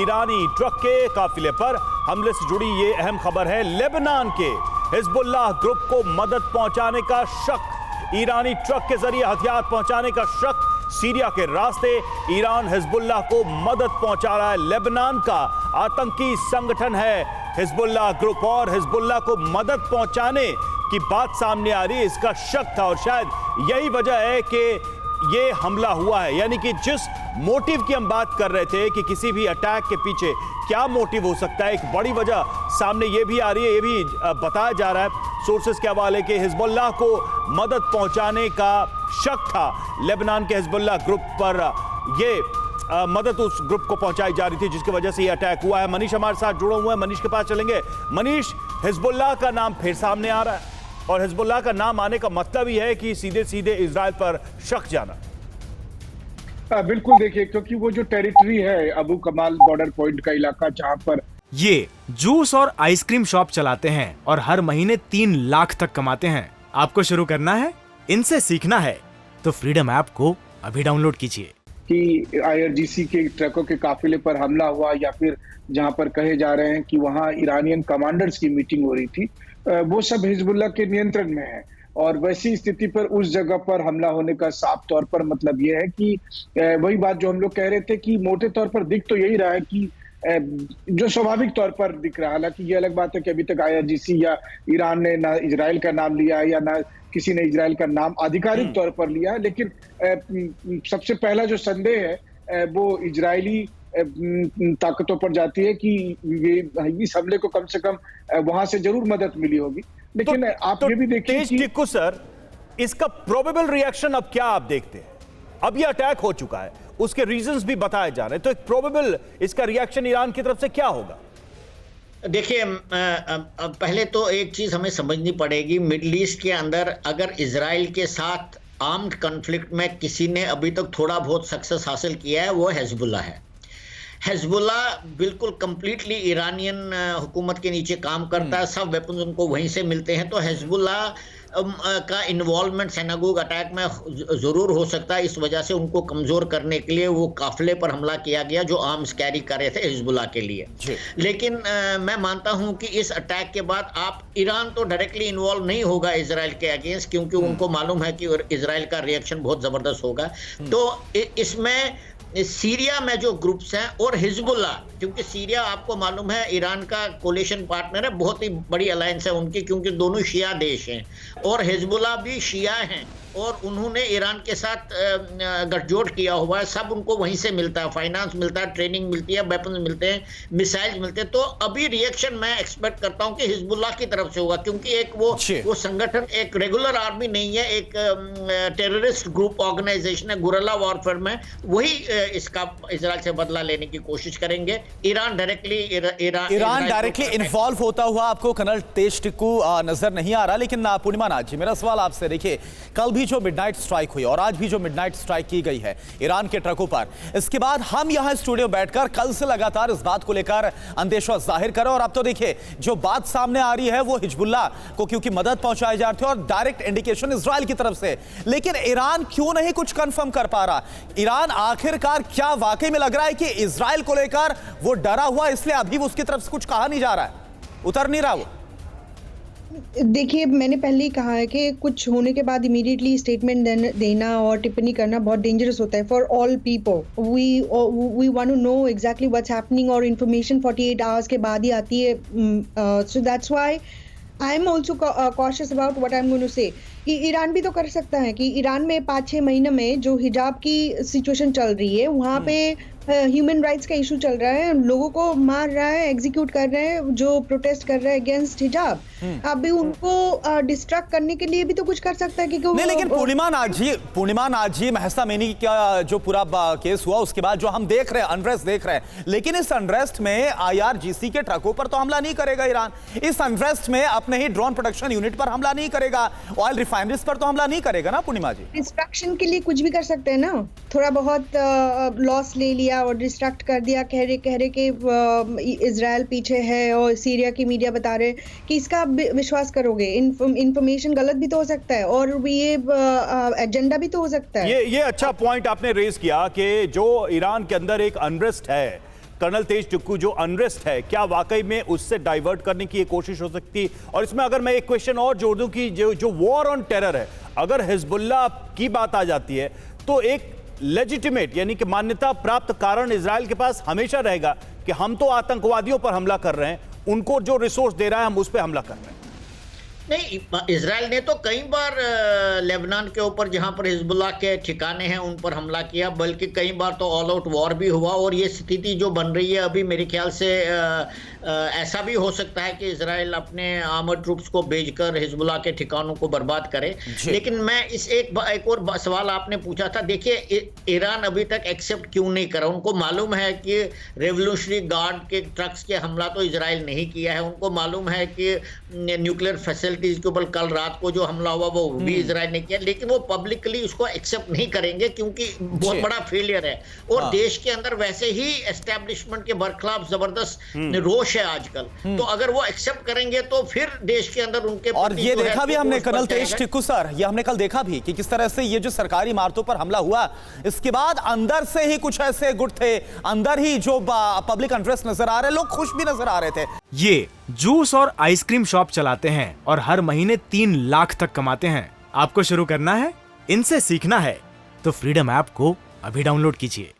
ईरानी truck के काफिले पर हमले से जुड़ी ये अहम खबर है। लेबनान के हिजबुल्लाह ग्रुप को मदद पहुंचाने का शक, ईरानी ट्रक के जरिए हथियार पहुंचाने का शक, सीरिया के रास्ते ईरान हिजबुल्लाह को मदद पहुंचा रहा है। लेबनान का आतंकी संगठन है हिजबुल्लाह ग्रुप और हिजबुल्लाह को मदद पहुंचाने की बात सामने आ रही है। इसका शक था और शायद यही वजह है कि ये हमला हुआ है। यानी कि जिस मोटिव की हम बात कर रहे थे कि किसी भी अटैक के पीछे क्या मोटिव हो सकता है, एक बड़ी वजह सामने ये भी आ रही है, ये भी बताया जा रहा है सोर्सेस के हवाले के हिजबुल्लाह को मदद पहुंचाने का शक था लेबनान के हिजबुल्लाह ग्रुप पर। ये मदद उस ग्रुप को पहुंचाई जा रही थी जिसकी वजह से ये अटैक हुआ है। मनीष हमारे साथ जुड़े हुए हैं, मनीष के पास चलेंगे। मनीष, हिजबुल्लाह का नाम फिर सामने आ रहा है और हिजबुल्लाह का नाम आने का मतलब ही है कि सीधे सीधे इजराइल पर शक जाना। बिल्कुल, देखिए, क्योंकि वो जो टेरिटरी है अबू कमाल बॉर्डर पॉइंट का इलाका जहां पर ये जूस और आइसक्रीम शॉप चलाते हैं और हर महीने 3 लाख तक कमाते हैं। आपको शुरू करना है, इनसे सीखना है तो फ्रीडम ऐप को अभी डाउनलोड कीजिए। कि आईआरजीसी के ट्रकों के काफिले पर हमला हुआ या फिर जहां पर कहे जा रहे हैं कि वहां ईरानियन कमांडर्स की मीटिंग हो रही थी, वो सब हिजबुल्लाह के नियंत्रण में है। और वैसी स्थिति पर उस जगह पर हमला होने का साफ तौर पर मतलब ये है कि वही बात जो हम लोग कह रहे थे कि मोटे तौर पर दिख तो यही रहा है कि जो स्वाभाविक तौर पर दिख रहा है। हालांकि ये अलग बात है कि अभी तक आईआरजीसी या ईरान ने ना इजराइल का नाम लिया या ना किसी ने इजराइल का नाम आधिकारिक तौर पर लिया है, लेकिन सबसे पहला जो संदेह है वो इजरायली ताकतों पर जाती है कि ये इस हमले को कम से कम वहां से जरूर मदद मिली होगी। लेकिन आप ये भी देखिए कि सर, इसका प्रोबेबल रिएक्शन अब क्या आप देखते हैं? अब ये अटैक हो चुका है, उसके रीजंस भी बताए जा रहे हैं, तो एक प्रोबेबल इसका रिएक्शन ईरान की तरफ से क्या होगा? देखिए, पहले तो एक चीज हमें समझनी पड़ेगी। मिडिल ईस्ट के अंदर अगर इजराइल के साथ आर्म्ड कॉन्फ्लिक्ट में किसी ने अभी तक थोड़ा बहुत सक्सेस हासिल किया है वो हिजबुल्लाह है। हिजबुल्लाह बिल्कुल कंप्लीटली ईरानियन हुकूमत के नीचे काम करता है, सब वेपन्स उनको वहीं से मिलते हैं। तो हिजबुल्लाह का इन्वॉल्वमेंट सिनागोग अटैक में ज़रूर हो सकता है। इस वजह से उनको कमज़ोर करने के लिए वो काफिले पर हमला किया गया जो आर्म्स कैरी कर रहे थे हिजबुल्लाह के लिए। लेकिन मैं मानता हूं कि इस अटैक के बाद आप ईरान तो डायरेक्टली इन्वॉल्व नहीं होगा इजराइल के अगेंस्ट, क्योंकि उनको मालूम है कि इजराइल का रिएक्शन बहुत ज़बरदस्त होगा। तो इसमें सीरिया में जो ग्रुप्स हैं और हिजबुल्लाह, क्योंकि सीरिया आपको मालूम है ईरान का कोलिशन पार्टनर है, बहुत ही बड़ी अलायंस है उनकी, क्योंकि दोनों शिया देश हैं और हिजबुल्लाह भी शिया हैं और उन्होंने ईरान के साथ गठजोड़ किया हुआ है। सब उनको वहीं से मिलता है, फाइनेंस मिलता है, ट्रेनिंग मिलती है, वेपन्स मिलते हैं, मिसाइल्स मिलते हैं। तो अभी रिएक्शन मैं एक्सपेक्ट करता हूं कि हिजबुल्लाह की तरफ से होगा, क्योंकि एक वो संगठन एक रेगुलर आर्मी नहीं है, एक टेररिस्ट ग्रुप ऑर्गेनाइजेशन है। गुरिल्ला वॉरफेयर में वही इसका इजराइल से बदला लेने की कोशिश करेंगे। ईरान डायरेक्टली इन्वॉल्व होता हुआ आपको कर्नल तेज टिक्कू नजर नहीं आ रहा। लेकिन पूर्णिमा नाथ जी, मेरा सवाल आपसे, देखिए कल भी जो मिडनाइट स्ट्राइक हुई और आज भी जो मिडनाइट स्ट्राइक की गई है ईरान के ट्रकों पर, इसके बाद हम यहां स्टूडियो बैठकर कल से लगातार इस बात को लेकर अंदेशा जाहिर करें और अब तो देखिए जो बात सामने आ रही है वो हिजबुल्लाह को क्योंकि मदद पहुंचाई जा रही थी और डायरेक्ट इंडिकेशन इजराइल की तरफ से। लेकिन ईरान क्यों नहीं कुछ कंफर्म कर पा रहा? ईरान आखिरकार क्या वाकई में लग रहा है कि इजराइल को लेकर वो डरा हुआ, इसलिए अभी उसकी तरफ से कुछ कहा नहीं जा रहा है, उतर नहीं रहा वो? देखिए, मैंने पहले ही कहा है कि कुछ होने के बाद इमीडिएटली स्टेटमेंट देना और टिप्पणी करना बहुत डेंजरस होता है for all people. We want to know exactly what's happening और इंफॉर्मेशन 48 आवर्स के बाद ही आती है। So that's why I am also cautious about what I am going to say. Iran भी तो कर सकता है कि ईरान में 5-6 महीने में जो हिजाब की सिचुएशन चल रही है वहाँ पे ह्यूमन राइट्स का इशू चल रहा है, लोगों को मार रहा है, एग्जीक्यूट कर रहे हैं जो प्रोटेस्ट कर रहे हैं अगेंस्ट हिजाब। अभी उनको डिस्ट्रैक्ट करने के लिए भी तो कुछ कर सकता है कि नहीं। लेकिन पूर्णिमा नाथ जी, महसा अमीनी का जो पूरा केस हुआ उसके बाद जो हम देख रहे हैं अनरेस्ट देख रहे हैं, लेकिन इस अनरेस्ट में आईआरजीसी के ट्रकों पर तो हमला नहीं करेगा ईरान। इस अनरेस्ट में अपने ही ड्रोन प्रोडक्शन यूनिट पर हमला नहीं करेगा, ऑयल रिफाइनरीज पर तो हमला नहीं करेगा ना पूर्णिमा जी? डिस्ट्रैक्शन के लिए कुछ भी कर सकते हैं ना, थोड़ा बहुत लॉस ले लिया और डिस्ट्रैक्ट कर दिया, कह रहे कि इजराइल पीछे है और सीरिया की मीडिया बता रहे कि इसका विश्वास करोगे? इंफॉर्मेशन गलत भी तो हो सकता है और ये एजेंडा भी तो हो सकता है। ये अच्छा पॉइंट आपने रेज किया कि जो ईरान के अंदर एक अनरेस्ट है, कर्नल तेज टिक्कू, जो अनरेस्ट है क्या वाकई में उससे डाइवर्ट करने की ये कोशिश हो सकती? और इसमें अगर मैं एक क्वेश्चन और जोड़ दूं कि जो वॉर ऑन टेरर है, अगर हिजबुल्लाह की बात आ जाती है तो एक लेजिटिमेट यानी कि मान्यता प्राप्त कारण इजराइल के पास हमेशा रहेगा कि हम तो आतंकवादियों पर हमला कर रहे हैं, उनको जो रिसोर्स दे रहा है हम उस पर हमला कर रहे हैं। नहीं, इजराइल ने तो कई बार लेबनान के ऊपर जहां पर हिजबुल्लाह के ठिकाने हैं उन पर हमला किया, बल्कि कई बार तो ऑल आउट वॉर भी हुआ। और ये स्थिति जो बन रही है अभी, मेरे ख्याल से ऐसा भी हो सकता है कि इजराइल अपने आर्मर्ड ट्रूप्स को भेजकर हिजबुल्लाह के ठिकानों को बर्बाद करे। लेकिन मैं इस एक और सवाल आपने पूछा था, देखिए ईरान अभी तक एक्सेप्ट क्यों नहीं करा? उनको मालूम है कि रेवोल्यूशनरी गार्ड के ट्रक्स के हमला तो इजराइल नहीं किया है, उनको मालूम है कि न्यूक्लियर फैसिलिटीज के ऊपर कल रात को जो हमला हुआ वो भी इजराइल ने किया, लेकिन वो पब्लिकली उसको एक्सेप्ट नहीं करेंगे क्योंकि बहुत बड़ा फेलियर है। और देश के अंदर वैसे ही एस्टेब्लिशमेंट के बरखिलाफ जबरदस्त रोष है आजकल, तो अगर वो एक्सेप्ट करेंगे तो फिर देश के अंदर उनके और ये देखा भी हमने कर्नल तेज टिक्कू सर, ये हमने कल देखा भी कि किस तरह से ये जो सरकारी इमारतों पर हमला हुआ, इसके बाद अंदर से ही कुछ ऐसे गुट थे, अंदर ही जो पब्लिक अनरेस्ट नजर आ रहे, लोग खुश भी नजर आ रहे थे। ये जूस और आइसक्रीम शॉप चलाते हैं और हर महीने 3 लाख तक कमाते हैं। आपको शुरू करना है, इनसे सीखना है तो फ्रीडम ऐप को अभी डाउनलोड कीजिए।